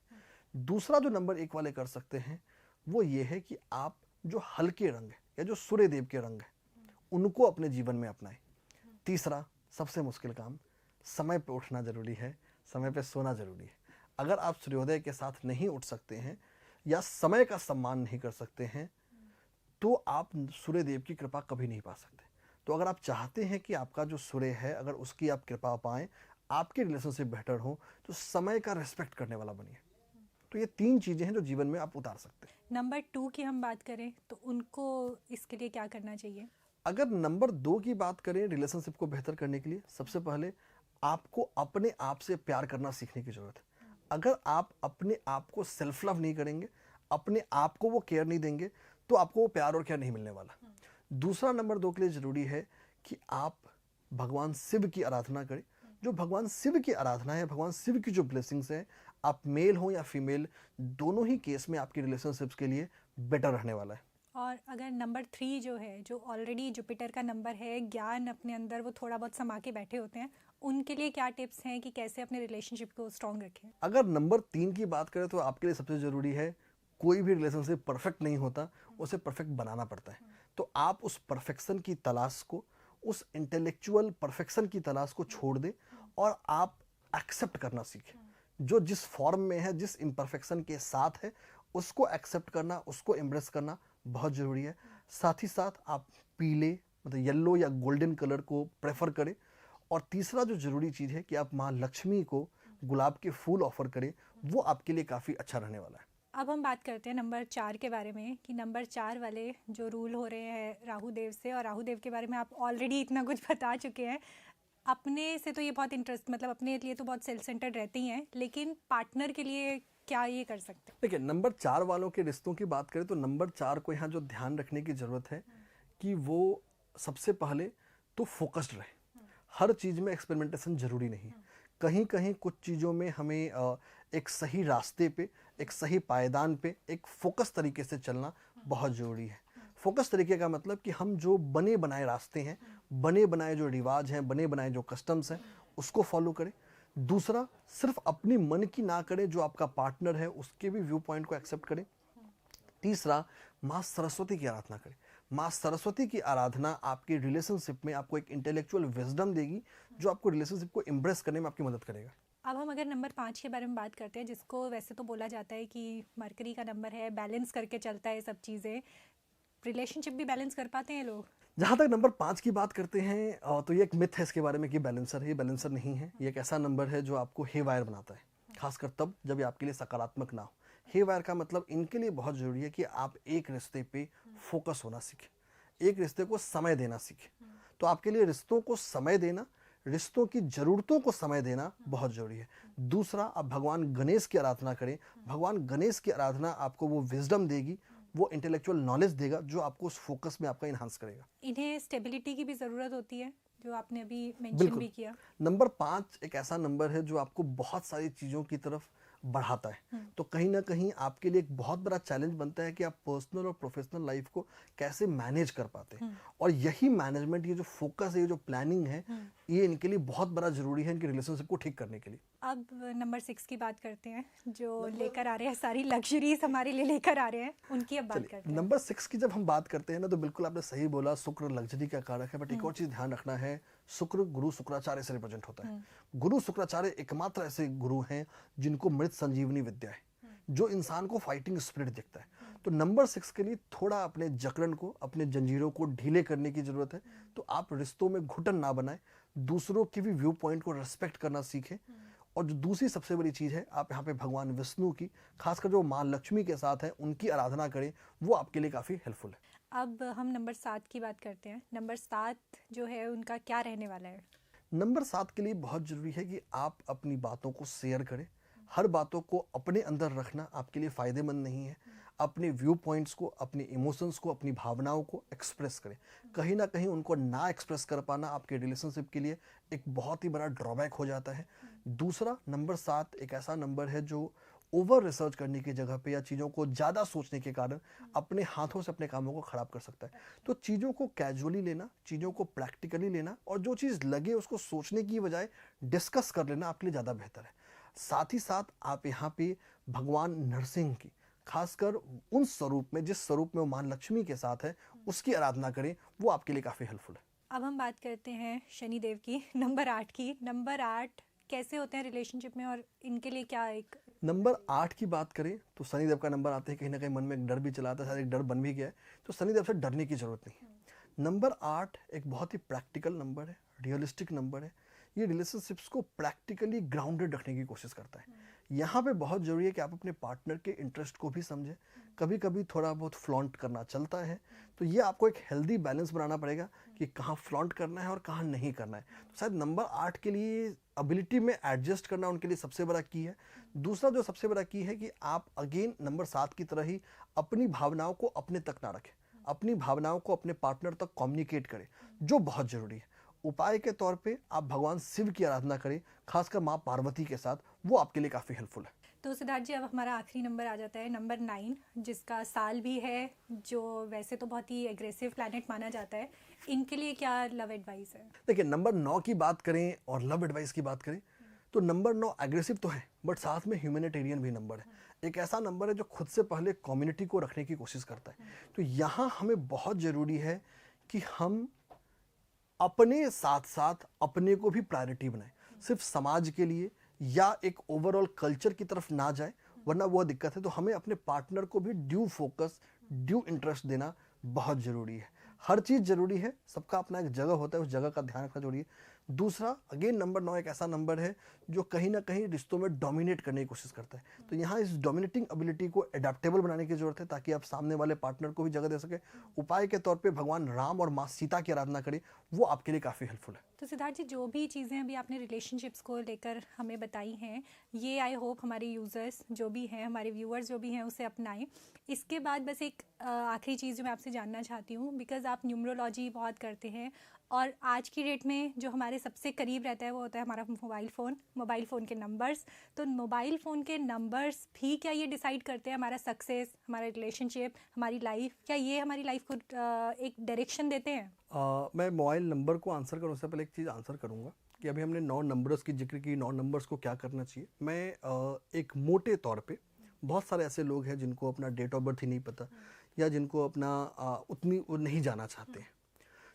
दूसरा जो नंबर 1 वाले कर सकते हैं वो ये है कि आप जो हल्के रंग है या जो सूर्य देव के रंग है उनको अपने जीवन में अपनाएं। तीसरा सबसे मुश्किल काम, समय पे उठना जरूरी है, समय पे सोना जरूरी है। अगर आप सूर्योदय के साथ नहीं उठ सकते हैं या समय का सम्मान नहीं कर सकते हैं तो आप सूर्य देव की कृपा कभी नहीं पा सकते। तो अगर आप चाहते हैं कि आपका जो सूर्य है, अगर उसकी आप कृपा पाएं, आपके रिलेशनशिप बेहतर हो, तो समय का रिस्पेक्ट करने वाला बनिए। तो ये 3 चीज़ें हैं जो जीवन में आप उतार सकते हैं। नंबर 2 की हम बात करें तो उनको इसके लिए क्या करना चाहिए? अगर नंबर 2 की बात करें रिलेशनशिप को बेहतर करने के लिए, सबसे पहले आपको अपने आप से प्यार करना सीखने की जरूरत है। अगर आप अपने आप को सेल्फ लव नहीं करेंगे, अपने आप को वो केयर नहीं देंगे, तो आपको वो प्यार और केयर नहीं मिलने वाला। दूसरा नंबर 2 के लिए जरूरी है कि आप भगवान शिव की आराधना करें। जो भगवान शिव की आराधना है, भगवान शिव की जो ब्लेसिंग्स है, आप मेल हो या फीमेल, दोनों ही केस में आपकी रिलेशनशिप्स के लिए बेटर रहने वाला है। और अगर नंबर 3 जो है, जो ऑलरेडी जुपिटर का नंबर है, ज्ञान अपने अंदर वो थोड़ा बहुत समा के बैठे होते हैं, उनके लिए क्या टिप्स हैं कि कैसे अपने रिलेशनशिप को स्ट्रॉन्ग रखें? अगर नंबर 3 की बात करें तो आपके लिए सबसे ज़रूरी है, कोई भी रिलेशनशिप परफेक्ट नहीं होता, उसे परफेक्ट बनाना पड़ता है। तो आप उस परफेक्शन की तलाश को, उस इंटेलेक्चुअल परफेक्शन की तलाश को छोड़ दें और आप एक्सेप्ट करना सीखें। जो जिस फॉर्म में है, जिस इम्परफेक्शन के साथ है, उसको एक्सेप्ट करना, उसको एम्ब्रेस करना बहुत ज़रूरी है। साथ ही साथ आप पीले, मतलब येलो या गोल्डन कलर को प्रेफर करें। और तीसरा जो ज़रूरी चीज़ है कि आप माँ लक्ष्मी को गुलाब के फूल ऑफर करें, वो आपके लिए काफ़ी अच्छा रहने वाला है। अब हम बात करते हैं नंबर 4 के बारे में, कि नंबर 4 वाले जो रूल हो रहे हैं राहु देव से, और राहु देव के बारे में आप ऑलरेडी इतना कुछ बता चुके हैं। अपने से तो ये बहुत इंटरेस्ट, मतलब अपने लिए तो बहुत सेल्फ सेंटर्ड रहते ही हैं, लेकिन पार्टनर के लिए क्या ये कर सकते हैं? देखिए, नंबर 4 वालों के रिश्तों की बात करें तो नंबर 4 को यहाँ जो ध्यान रखने की ज़रूरत है कि वो सबसे पहले तो फोकस्ड रहे। हर चीज़ में एक्सपेरिमेंटेशन ज़रूरी नहीं है। कहीं कहीं कुछ चीज़ों में हमें एक सही रास्ते पे, एक सही पायदान पे, एक फोकस तरीके से चलना बहुत ज़रूरी है। फोकस तरीके का मतलब कि हम जो बने बनाए रास्ते हैं, बने बनाए जो रिवाज हैं, बने बनाए जो कस्टम्स हैं, उसको फॉलो करें। दूसरा, सिर्फ अपनी मन की ना करें, जो आपका पार्टनर है उसके भी व्यू पॉइंट को एक्सेप्ट करें। तीसरा, माँ सरस्वती की आराधना करें। माँ सरस्वती की आराधना आपके रिलेशनशिप में आपको एक इंटेलेक्चुअल विजडम देगी, जो आपको रिलेशनशिप को एम्ब्रेस करने में आपकी मदद करेगा। अब हम अगर नंबर 5 के बारे में बात करते हैं, जिसको वैसे तो बोला जाता है कि मरकरी का नंबर है, बैलेंस करके चलता है सब चीज़ें, रिलेशनशिप भी बैलेंस कर पाते हैं लोग? जहाँ तक नंबर 5 की बात करते हैं तो ये एक मिथ है इसके बारे में कि बैलेंसर है। ये बैलेंसर नहीं है। ये एक ऐसा नंबर है जो आपको हेवायर बनाता है, खासकर तब जब ये आपके लिए सकारात्मक ना हो। हेवायर का मतलब इनके लिए बहुत ज़रूरी है कि आप एक रिश्ते पे फोकस होना सीखें, एक रिश्ते को समय देना सीखें। तो आपके लिए रिश्तों को समय देना, रिश्तों की ज़रूरतों को समय देना बहुत ज़रूरी है। दूसरा, आप भगवान गणेश की आराधना करें। भगवान गणेश की आराधना आपको वो विजडम देगी, वो इंटेलेक्चुअल नॉलेज देगा, जो आपको उस फोकस में आपका इन्हांस करेगा। इन्हें स्टेबिलिटी की भी ज़रूरत होती है, जो आपने अभी मेंशन बिल्कुल। भी किया। नंबर 5 एक ऐसा नंबर है जो आपको बहुत सारी चीज़ों की तरफ बढ़ाता है। तो कहीं ना कहीं आपके लिए एक बहुत बड़ा चैलेंज बनता है कि आप पर्सनल और प्रोफेशनल लाइफ को कैसे मैनेज कर पाते हैं। और यही मैनेजमेंट, ये जो फोकस है, ये जो प्लानिंग है, ये इनके लिए बहुत बड़ा ज़रूरी है इनके रिलेशनशिप को ठीक करने के लिए। अब नंबर 6 की बात करते हैं, जो लेकर आ रहे हैं सारी लग्जरीज हमारे लिए लेकर आ रहे हैं, उनकी अब बात करते हैं। नंबर 6 की जब हम बात करते हैं ना, तो बिल्कुल आपने सही बोला, शुक्र लग्जरी का कारक है। बट एक और चीज़ ध्यान रखना है, शुक्र गुरु शुक्राचार्य से रिप्रेजेंट होता है। गुरु शुक्राचार्य एकमात्र ऐसे गुरु हैं जिनको मृत संजीवनी विद्या है, जो इंसान को फाइटिंग स्पिरिट दिखता है। तो नंबर 6 के लिए थोड़ा अपने जकड़न को, अपने जंजीरों को ढीले करने की जरूरत है। तो आप रिश्तों में घुटन ना बनाएं, दूसरों के भी व्यू पॉइंट को रेस्पेक्ट करना सीखें। और जो दूसरी सबसे बड़ी चीज़ है, आप यहाँ पे भगवान विष्णु की, खासकर जो माँ लक्ष्मी के साथ है, उनकी आराधना करें, वो आपके लिए काफ़ी हेल्पफुल है। अब हम नंबर 7 की बात करते हैं। नंबर 7 जो है उनका क्या रहने वाला है? नंबर 7 के लिए बहुत ज़रूरी है कि आप अपनी बातों को शेयर करें। हर बातों को अपने अंदर रखना आपके लिए फ़ायदेमंद नहीं है। अपने व्यू पॉइंट्स को, अपने इमोशंस को, अपनी भावनाओं को एक्सप्रेस करें। कहीं ना कहीं उनको ना एक्सप्रेस कर पाना आपके रिलेशनशिप के लिए एक बहुत ही बड़ा ड्रॉबैक हो जाता है। दूसरा, नंबर 7 एक ऐसा नंबर है जो ओवर रिसर्च करने की जगह पे या चीज़ों को ज़्यादा सोचने के कारण अपने हाथों से अपने कामों को ख़राब कर सकता है। तो चीज़ों को कैजुअली लेना, चीज़ों को प्रैक्टिकली लेना, और जो चीज़ लगे उसको सोचने की बजाय डिस्कस कर लेना आपके लिए ज़्यादा बेहतर है। साथ ही साथ आप यहाँ पे भगवान नरसिंह की, खासकर उन स्वरूप में, जिस स्वरूप में वो माँ लक्ष्मी के साथ है, उसकी आराधना करें, वो आपके लिए काफ़ी हेल्पफुल है। अब हम बात करते हैं शनि देव की, नंबर 8 की। नंबर 8 कैसे होते हैं रिलेशनशिप में, और इनके लिए क्या एक? नंबर 8 की बात करें तो शनिदेव का नंबर आते ही कहीं ना कहीं मन में एक डर भी चला आता है, शायद एक डर बन भी गया है। तो शनिदेव से डरने की जरूरत नहीं है। नंबर 8 एक बहुत ही प्रैक्टिकल नंबर है, रियलिस्टिक नंबर है। ये रिलेशनशिप्स को प्रैक्टिकली ग्राउंडेड रखने की कोशिश करता है। यहाँ पे बहुत ज़रूरी है कि आप अपने पार्टनर के इंटरेस्ट को भी समझें। कभी कभी थोड़ा बहुत फ्लॉन्ट करना चलता है, तो ये आपको एक हेल्दी बैलेंस बनाना पड़ेगा कि कहाँ फ्लॉन्ट करना है और कहाँ नहीं करना है। तो शायद नंबर 8 के लिए एबिलिटी में एडजस्ट करना उनके लिए सबसे बड़ा की है। दूसरा जो सबसे बड़ा की है कि आप अगेन नंबर 7 की तरह ही अपनी भावनाओं को अपने तक ना रखें, अपनी भावनाओं को अपने पार्टनर तक कम्युनिकेट करें, जो बहुत ज़रूरी है। उपाय के तौर पे आप भगवान शिव की आराधना करें, खासकर माँ पार्वती के साथ, वो आपके लिए काफ़ी हेल्पफुल है। तो सिद्धार्थ जी, अब हमारा आखिरी नंबर आ जाता है, नंबर 9, जिसका साल भी है, जो वैसे तो बहुत ही एग्रेसिव प्लैनेट माना जाता है। इनके लिए क्या लव एडवाइस है? देखिए, नंबर 9 की बात करें और लव एडवाइस की बात करें तो नंबर 9 एग्रेसिव तो है, बट साथ में ह्यूमैनिटेरियन भी नंबर है। एक ऐसा नंबर है जो खुद से पहले कम्युनिटी को रखने की कोशिश करता है। तो यहाँ हमें बहुत ज़रूरी है कि हम अपने साथ साथ अपने को भी प्रायोरिटी बनाएं, सिर्फ समाज के लिए या एक ओवरऑल कल्चर की तरफ ना जाए, वरना वो दिक्कत है। तो हमें अपने पार्टनर को भी ड्यू फोकस, ड्यू इंटरेस्ट देना बहुत ज़रूरी है। हर चीज़ ज़रूरी है, सबका अपना एक जगह होता है, उस जगह का ध्यान रखना जरूरी है। दूसरा, अगेन नंबर 9 एक ऐसा नंबर है जो कहीं ना कहीं रिश्तों में डोमिनेट करने की कोशिश करता है। तो यहाँ इस डोमिनेटिंग एबिलिटी को एडेप्टेबल बनाने की जरूरत है, ताकि आप सामने वाले पार्टनर को भी जगह दे सके। उपाय के तौर पे भगवान राम और माँ सीता की आराधना करें, वो आपके लिए काफ़ी हेल्पफुल है। तो सिद्धार्थ जी, जो भी चीज़ें अभी आपने रिलेशनशिप्स को लेकर हमें बताई हैं, ये आई होप हमारे यूज़र्स जो भी हैं, हमारे व्यूअर्स जो भी हैं, उसे अपनाएं। इसके बाद बस एक आखिरी चीज़ जो मैं आपसे जानना चाहती हूँ, बिकॉज़ आप न्यूमरोलॉजी बहुत करते हैं, और आज की डेट में जो हमारे सबसे करीब रहता है वो होता है हमारा मोबाइल फ़ोन के नंबर्स। तो मोबाइल फ़ोन के नंबर्स भी क्या ये डिसाइड करते हैं हमारा सक्सेस, हमारा रिलेशनशिप, हमारी लाइफ? क्या ये हमारी लाइफ को एक डायरेक्शन देते हैं? मैं मोबाइल नंबर को आंसर करूँ उससे पहले एक चीज़ आंसर करूँगा कि अभी हमने 9 नंबर्स की जिक्र की, 9 नंबर्स को क्या करना चाहिए। मैं एक मोटे तौर पे, बहुत सारे ऐसे लोग हैं जिनको अपना डेट ऑफ बर्थ ही नहीं पता, या जिनको अपना उतनी वो नहीं जाना चाहते हैं।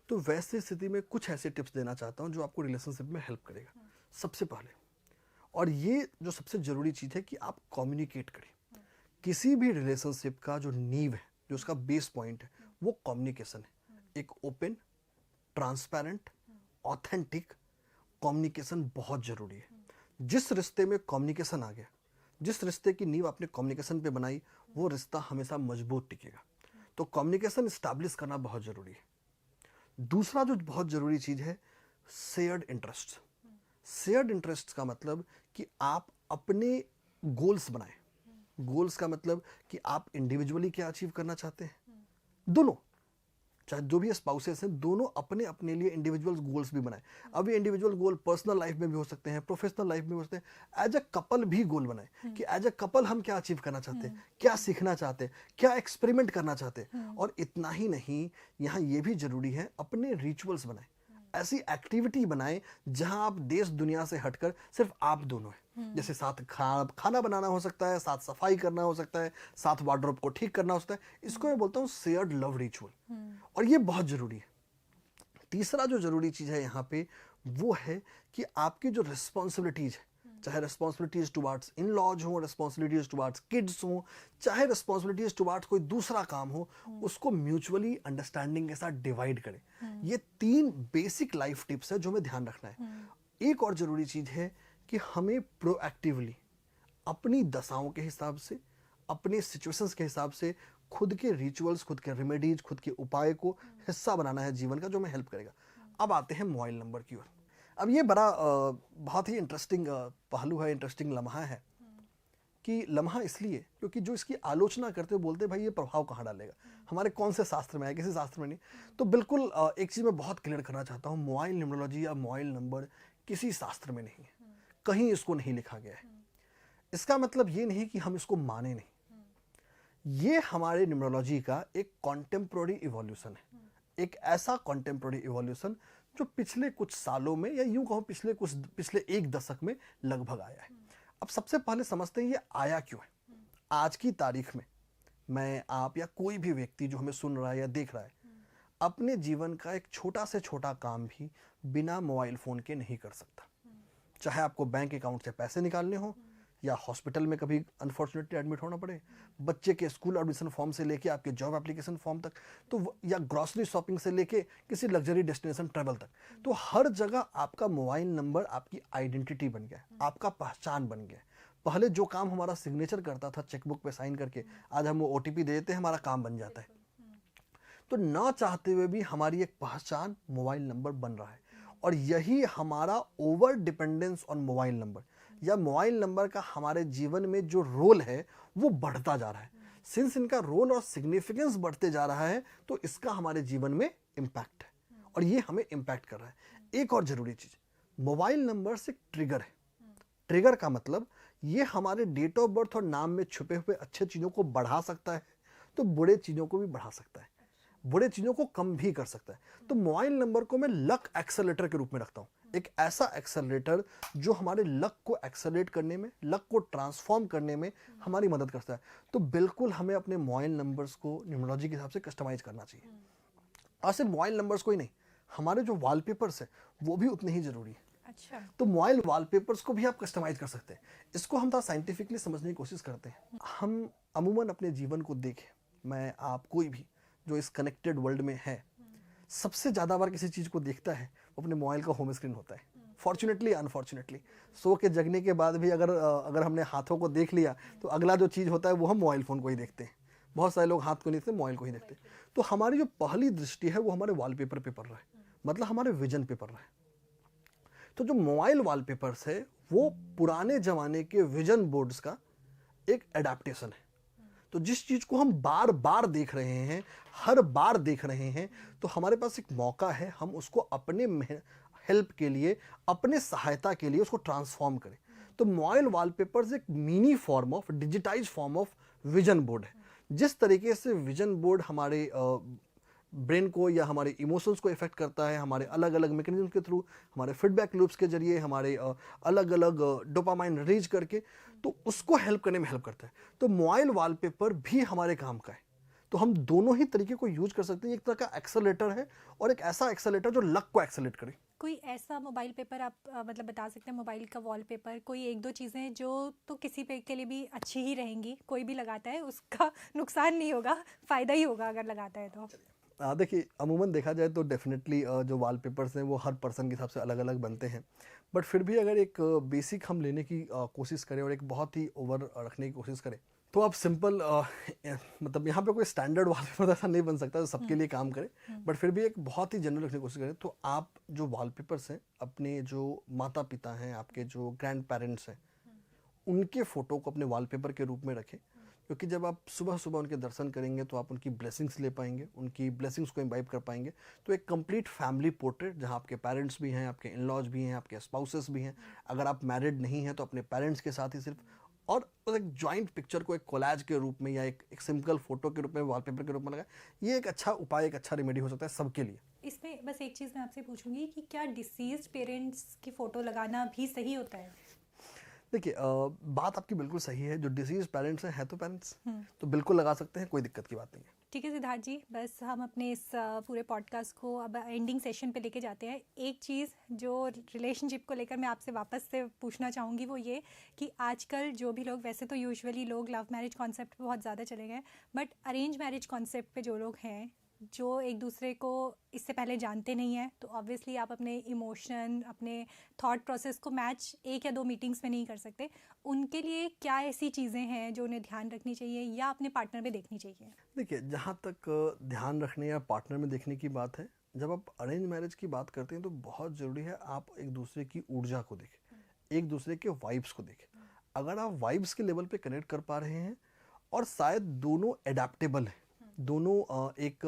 तो वैसे स्थिति में कुछ ऐसे टिप्स देना चाहता हूँ जो आपको रिलेशनशिप में हेल्प करेगा। सबसे पहले, और ये जो सबसे ज़रूरी चीज़ है, कि आप कम्युनिकेट करें। किसी भी रिलेशनशिप का जो नींव है, जो उसका बेस पॉइंट है, वो कम्युनिकेशन है। एक ओपन, ट्रांसपेरेंट, ऑथेंटिक कम्युनिकेशन बहुत ज़रूरी है। जिस रिश्ते में कम्युनिकेशन आ गया, जिस रिश्ते की नींव आपने कम्युनिकेशन पे बनाई, वो रिश्ता हमेशा मजबूत टिकेगा। तो कम्युनिकेशन इस्टेब्लिश करना बहुत ज़रूरी है। दूसरा जो बहुत ज़रूरी चीज़ है, शेयर्ड इंटरेस्ट। शेयर्ड इंटरेस्ट का मतलब कि आप अपने गोल्स बनाएं। गोल्स का मतलब कि आप इंडिविजुअली क्या अचीव करना चाहते हैं। दोनों, चाहे जो भी स्पाउसेस हैं, दोनों अपने अपने लिए इंडिविजुअल गोल्स भी बनाएं। अब ये इंडिविजुअल गोल पर्सनल लाइफ में भी हो सकते हैं, प्रोफेशनल लाइफ में भी हो सकते हैं। एज अ कपल भी गोल बनाएं कि एज अ कपल हम क्या अचीव करना चाहते हैं, क्या सीखना चाहते हैं, क्या एक्सपेरिमेंट करना चाहते हैं। और इतना ही नहीं, यहाँ ये भी जरूरी है, अपने रिचुअल्स बनाएं। ऐसी एक्टिविटी बनाएं जहां आप देश दुनिया से हटकर सिर्फ आप दोनों हैं। जैसे साथ खाना बनाना हो सकता है, साथ सफाई करना हो सकता है, साथ वार्डरोब को ठीक करना हो सकता है। इसको मैं बोलता हूँ शेयर्ड लव रिचुअल, और ये बहुत जरूरी है। तीसरा जो जरूरी चीज है यहाँ पे, वो है कि आपकी जो रिस्पॉन्सिबिलिटीज है, चाहे रिस्पॉन्सिबिलिटीज टुवार्ड्स इन लॉज हो, रिस्पॉन्सिबिलिटीज टुवार्ड्स किड्स हो, चाहे रिस्पॉन्सिबिलिटीज टुवार्ड्स कोई दूसरा काम हो, उसको म्यूचुअली अंडरस्टैंडिंग के साथ डिवाइड करें। ये 3 बेसिक लाइफ टिप्स है जो हमें ध्यान रखना है। एक और जरूरी चीज है कि हमें प्रोएक्टिवली अपनी दशाओं के हिसाब से, अपने सिचुएशंस के हिसाब से खुद के रिचुअल्स, खुद के रेमेडीज, खुद के उपाय को हिस्सा बनाना है जीवन का, जो हमें हेल्प करेगा। अब आते हैं मोबाइल नंबर की ओर। अब ये बड़ा बहुत ही इंटरेस्टिंग पहलू है, इंटरेस्टिंग लम्हा है। कि लम्हा इसलिए क्योंकि जो इसकी आलोचना करते हुए बोलते हैं भाई ये प्रभाव कहाँ डालेगा, हमारे कौन से शास्त्र में है, किसी शास्त्र में नहीं। तो बिल्कुल एक चीज़ मैं बहुत क्लियर करना चाहता हूँ, मोबाइल न्यूमरोलॉजी या मोबाइल नंबर किसी शास्त्र में नहीं है, कहीं इसको नहीं लिखा गया है। इसका मतलब ये नहीं कि हम इसको माने नहीं, ये हमारे न्यूमरोलॉजी का एक कॉन्टेम्पोररी इवोल्यूशन है। एक ऐसा कॉन्टेम्पोररी इवोल्यूशन जो पिछले कुछ सालों में, या यूं कहो पिछले 1 दशक में लगभग आया है। अब सबसे पहले समझते हैं ये आया क्यों है। आज की तारीख में मैं, आप या कोई भी व्यक्ति जो हमें सुन रहा है या देख रहा है, अपने जीवन का एक छोटा से छोटा काम भी बिना मोबाइल फोन के नहीं कर सकता। चाहे आपको बैंक अकाउंट से पैसे निकालने हो, या हॉस्पिटल में कभी अनफॉर्चुनेटली एडमिट होना पड़े, बच्चे के स्कूल एडमिशन फॉर्म से लेके आपके जॉब एप्लीकेशन फॉर्म तक, तो या ग्रॉसरी शॉपिंग से लेके किसी लग्जरी डेस्टिनेशन ट्रैवल तक, तो हर जगह आपका मोबाइल नंबर आपकी आइडेंटिटी बन गया है, आपका पहचान बन गया है। पहले जो काम हमारा सिग्नेचर करता था चेकबुक पे साइन करके, आज हम वो ओटीपी दे देते हैं, हमारा काम बन जाता है। तो ना चाहते हुए भी हमारी एक पहचान मोबाइल नंबर बन रहा है, और यही हमारा over dependence on mobile number, या मोबाइल नंबर का हमारे जीवन में जो रोल है वो बढ़ता जा रहा है। सिंस इनका रोल और सिग्निफिकेंस बढ़ते जा रहा है, तो इसका हमारे जीवन में इम्पैक्ट है, और ये हमें इम्पैक्ट कर रहा है। एक और जरूरी चीज, मोबाइल नंबर से ट्रिगर है। ट्रिगर का मतलब ये हमारे डेट ऑफ बर्थ और नाम में छुपे हुए अच्छे चीज़ों को बढ़ा सकता है, तो बुरे चीज़ों को भी बढ़ा सकता है, बुरे चीज़ों को कम भी कर सकता है। तो मोबाइल नंबर को मैं लक एक्सेलरेटर के रूप में रखता हूँ, एक ऐसा एक्सेलरेटर जो हमारे लक को एक्सेलरेट करने में, लक को ट्रांसफॉर्म करने में हमारी मदद करता है। तो बिल्कुल हमें अपने मोबाइल नंबर्स को न्यूमरोलॉजी के हिसाब से कस्टमाइज करना चाहिए। और सिर्फ मोबाइल नंबर्स को ही नहीं, हमारे जो वॉलपेपर्स है वो भी उतने ही जरूरी है। अच्छा। तो मोबाइल वॉलपेपर्स को भी आप कस्टमाइज कर सकते हैं। इसको हम थोड़ा साइंटिफिकली समझने की कोशिश करते हैं। हम अमूमन अपने जीवन को देखें, मैं आप कोई भी जो इस कनेक्टेड वर्ल्ड में है, सबसे ज़्यादा बार किसी चीज़ को देखता है वो अपने मोबाइल का होम स्क्रीन होता है। फॉर्चुनेटली अनफॉर्चुनेटली सो के जगने के बाद भी अगर हमने हाथों को देख लिया तो अगला जो चीज़ होता है वो हम मोबाइल फ़ोन को ही देखते हैं। बहुत सारे लोग हाथ को नहीं देखते, मोबाइल को ही देखते हैं। तो हमारी जो पहली दृष्टि है वो हमारे वॉलपेपर पे पड़ रहा है, मतलब हमारे विजन पे पड़ रहा है। तो जो मोबाइल वॉलपेपर्स है वो पुराने ज़माने के विजन बोर्ड्स का एक एडाप्टेशन है। तो जिस चीज़ को हम बार बार देख रहे हैं, हर बार देख रहे हैं, तो हमारे पास एक मौका है हम उसको अपने हेल्प के लिए, अपने सहायता के लिए उसको ट्रांसफॉर्म करें। तो मोबाइल वॉलपेपर्स एक mini form of, digitise form of vision board है। जिस तरीके से विजन बोर्ड हमारे ब्रेन को या हमारे इमोशंस को इफेक्ट करता है, हमारे अलग अलग मैकेनिज्म के थ्रू, हमारे फीडबैक लूप्स के जरिए, हमारे अलग अलग डोपामाइन रिलीज करके, तो उसको हेल्प करने में हेल्प करता है। तो मोबाइल वॉलपेपर भी हमारे काम का है। तो हम दोनों ही तरीके को यूज कर सकते हैं। एक तरह का एक्सेलरेटर है और एक ऐसा एक्सेलरेटर जो लक को एक्सेलरेट करे। कोई ऐसा मोबाइल पेपर आप मतलब बता सकते हैं, मोबाइल का वॉलपेपर, कोई एक दो चीज़ें जो तो किसी पे के लिए भी अच्छी ही रहेंगी, कोई भी लगाता है उसका नुकसान नहीं होगा, फ़ायदा ही होगा अगर लगाता है तो? देखिए, अमूमन देखा जाए तो डेफिनेटली जो वॉलपेपर्स हैं वो हर पर्सन के हिसाब से अलग अलग बनते हैं। बट फिर भी अगर एक बेसिक हम लेने की कोशिश करें और एक बहुत ही ओवर रखने की कोशिश करें, तो आप सिंपल मतलब यहाँ पे कोई स्टैंडर्ड वॉलपेपर ऐसा नहीं बन सकता जो सबके लिए काम करे। बट फिर भी एक बहुत ही जनरल रखने की कोशिश करें, तो आप जो वॉलपेपर्स हैं, अपने जो माता पिता हैं, आपके जो ग्रैंड पेरेंट्स हैं, उनके फ़ोटो को अपने वॉलपेपर के रूप में रखें। क्योंकि जब आप सुबह सुबह उनके दर्शन करेंगे तो आप उनकी ब्लेसिंग्स ले पाएंगे, उनकी ब्लेसिंग्स को इम्बाइब कर पाएंगे। तो एक कंप्लीट फैमिली पोर्ट्रेट जहां आपके पेरेंट्स भी हैं, आपके इन लॉज भी हैं, आपके स्पाउसेस भी हैं, अगर आप मैरिड नहीं हैं तो अपने पेरेंट्स के साथ ही सिर्फ, और एक जॉइंट पिक्चर को एक कोलाज के रूप में या एक सिंपल फोटो के रूप में, वॉलपेपर के रूप में लगाए, ये एक अच्छा उपाय, एक अच्छा रेमेडी हो सकता है सबके लिए। इसमें बस एक चीज़ मैं आपसे पूछूंगी कि क्या डिसीज्ड पेरेंट्स की फ़ोटो लगाना भी सही होता है? देखिए, बात आपकी बिल्कुल सही है। जो डिसीज पेरेंट्स हैं तो पेरेंट्स, तो बिल्कुल लगा सकते हैं, कोई दिक्कत की बात नहीं है। ठीक है सिद्धार्थ जी, बस हम अपने इस पूरे पॉडकास्ट को अब एंडिंग सेशन पे लेके जाते हैं। एक चीज़ जो रिलेशनशिप को लेकर मैं आपसे वापस से पूछना चाहूँगी वो ये कि आजकल जो भी लोग, वैसे तो यूजुअली लोग लव मैरिज कॉन्सेप्ट पे बहुत ज़्यादा चले गए, बट अरेंज मैरिज कॉन्सेप्ट पे जो लोग हैं, जो एक दूसरे को इससे पहले जानते नहीं हैं, तो ऑब्वियसली आप अपने इमोशन, अपने थॉट प्रोसेस को मैच एक या दो मीटिंग्स में नहीं कर सकते। उनके लिए क्या ऐसी चीज़ें हैं जो उन्हें ध्यान रखनी चाहिए या अपने पार्टनर में देखनी चाहिए? देखिए, जहाँ तक ध्यान रखने या पार्टनर में देखने की बात है, जब आप अरेंज मैरिज की बात करते हैं तो बहुत ज़रूरी है आप एक दूसरे की ऊर्जा को देखें, एक दूसरे के वाइब्स को देखें। अगर आप वाइब्स के लेवल पे कनेक्ट कर पा रहे हैं और शायद दोनों एडेप्टेबल हैं, दोनों एक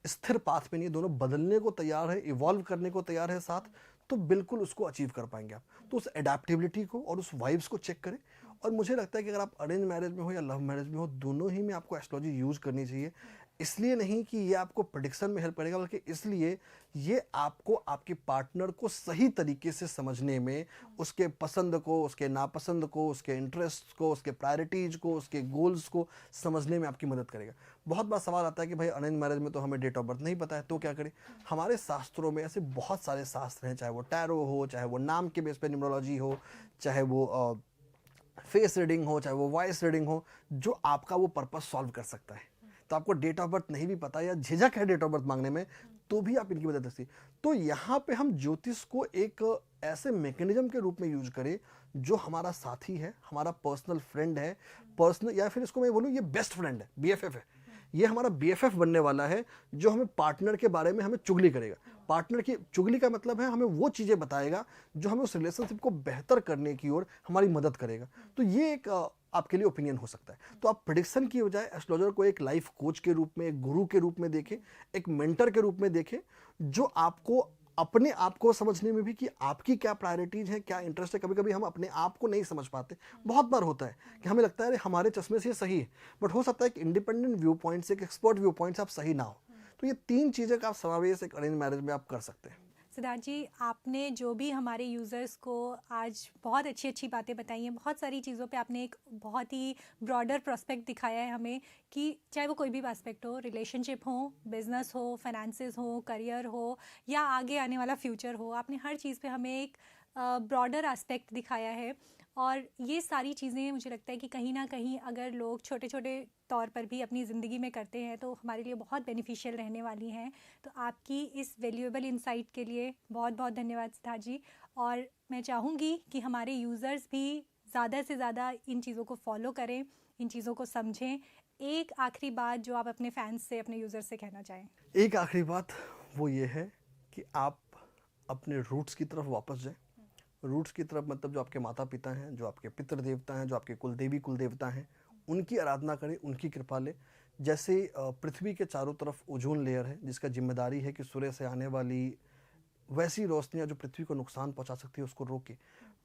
स्थिर पाथ पे नहीं है, दोनों बदलने को तैयार है, इवॉल्व करने को तैयार है साथ, तो बिल्कुल उसको अचीव कर पाएंगे आप। तो उस एडेप्टेबिलिटी को और उस वाइब्स को चेक करें। और मुझे लगता है कि अगर आप अरेंज मैरिज में हो या लव मैरिज में हो, दोनों ही में आपको एस्ट्रोलॉजी यूज़ करनी चाहिए। इसलिए नहीं कि ये आपको प्रेडिक्शन में हेल्प करेगा, बल्कि इसलिए ये आपको आपके पार्टनर को सही तरीके से समझने में, उसके पसंद को, उसके नापसंद को, उसके इंटरेस्ट को, उसके प्रायोरिटीज़ को, उसके गोल्स को समझने में आपकी मदद करेगा। बहुत बार सवाल आता है कि भाई अरेंज मैरिज में तो हमें डेट ऑफ बर्थ नहीं पता है, तो क्या करें? हमारे शास्त्रों में ऐसे बहुत सारे शास्त्र हैं, चाहे वो टैरो हो, चाहे वो नाम के बेस पे न्यूमरोलॉजी हो, चाहे वो फेस रीडिंग हो, चाहे वो वॉइस रीडिंग हो, जो आपका वो पर्पस सॉल्व कर सकता है। तो आपको डेट ऑफ बर्थ नहीं भी पता या झिझक है डेट ऑफ बर्थ मांगने में, तो भी आप इनकी मदद कर सकते हैं। तो यहाँ पे हम ज्योतिष को एक ऐसे मैकेनिज्म के रूप में यूज करें जो हमारा साथी है, हमारा पर्सनल फ्रेंड है, पर्सनल, या फिर इसको मैं बोलूँ ये बेस्ट फ्रेंड है, BFF है। ये हमारा BFF बनने वाला है जो हमें पार्टनर के बारे में हमें चुगली करेगा। पार्टनर की चुगली का मतलब है हमें वो चीज़ें बताएगा जो हमें उस रिलेशनशिप को बेहतर करने की ओर हमारी मदद करेगा। तो ये एक आपके लिए ओपिनियन हो सकता है। तो आप प्रेडिक्शन की बजाय एस्ट्रोलॉजर को एक लाइफ कोच के रूप में, एक गुरु के रूप में देखें, एक मेंटर के रूप में देखें, जो आपको अपने आप को समझने में भी कि आपकी क्या प्रायोरिटीज है, क्या इंटरेस्ट है। कभी कभी हम अपने आप को नहीं समझ पाते, बहुत बार होता है कि हमें लगता है अरे हमारे चश्मे से ये सही है, बट हो सकता है एक इंडिपेंडेंट व्यू पॉइंट से, एक एक्सपर्ट व्यू पॉइंट से आप सही ना हो। तो ये 3 चीज़ें का आप समावेश एक अरेंज मैरिज में आप कर सकते हैं। सिद्धार्थ जी, आपने जो भी हमारे यूज़र्स को आज बहुत अच्छी अच्छी बातें बताई हैं, बहुत सारी चीज़ों पे आपने एक बहुत ही ब्रॉडर प्रोस्पेक्ट दिखाया है हमें कि चाहे वो कोई भी एस्पेक्ट हो, रिलेशनशिप हो, बिजनेस हो, फाइनेंसेस हो, करियर हो या आगे आने वाला फ्यूचर हो, आपने हर चीज़ पे हमें एक ब्रॉडर एस्पेक्ट दिखाया है। और ये सारी चीज़ें मुझे लगता है कि कहीं ना कहीं अगर लोग छोटे छोटे तौर पर भी अपनी ज़िंदगी में करते हैं तो हमारे लिए बहुत बेनिफिशियल रहने वाली हैं। तो आपकी इस वैल्यूएबल इंसाइट के लिए बहुत बहुत धन्यवाद सिद्धार्थ जी। और मैं चाहूँगी कि हमारे यूज़र्स भी ज़्यादा से ज़्यादा इन चीज़ों को फॉलो करें, इन चीज़ों को समझें। एक आखिरी बात जो आप अपने फैंस से, अपने यूज़र्स से कहना चाहें। एक आखिरी बात वो ये है कि आप अपने रूट्स की तरफ वापस जाएं। रूट्स की तरफ मतलब जो आपके माता पिता हैं, जो आपके पितृ देवता हैं, जो आपके कुल देवी कुल देवता हैं, उनकी आराधना करें, उनकी कृपा लें। जैसे पृथ्वी के चारों तरफ ओजोन लेयर है जिसका जिम्मेदारी है कि सूर्य से आने वाली वैसी रोशनियाँ जो पृथ्वी को नुकसान पहुंचा सकती है उसको रोके,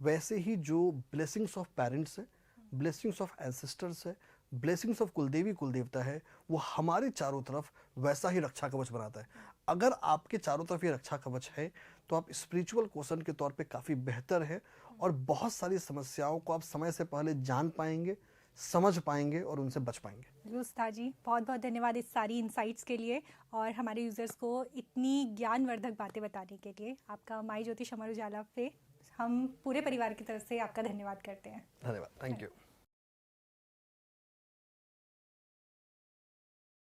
वैसे ही जो ब्लेसिंग्स ऑफ पेरेंट्स है, ब्लेसिंग्स ऑफ एंसेस्टर्स है, ब्लेसिंग्स ऑफ कुलदेवी कुलदेवता है, वो हमारे चारों तरफ वैसा ही रक्षा कवच बनाता है। अगर आपके चारों तरफ ये रक्षा कवच है तो आप स्पिरिचुअल क्वेश्चन के तौर पे काफ़ी बेहतर है और बहुत सारी समस्याओं को आप समय से पहले जान पाएंगे, समझ पाएंगे और उनसे बच पाएंगे। जरूर सिद्धार्थ जी, बहुत बहुत धन्यवाद इस सारी इंसाइट्स के लिए और हमारे यूज़र्स को इतनी ज्ञानवर्धक बातें बताने के लिए। आपका माई ज्योतिष अमर उजाला पे हम पूरे परिवार की तरफ से आपका धन्यवाद करते हैं। धन्यवाद, थैंक यू।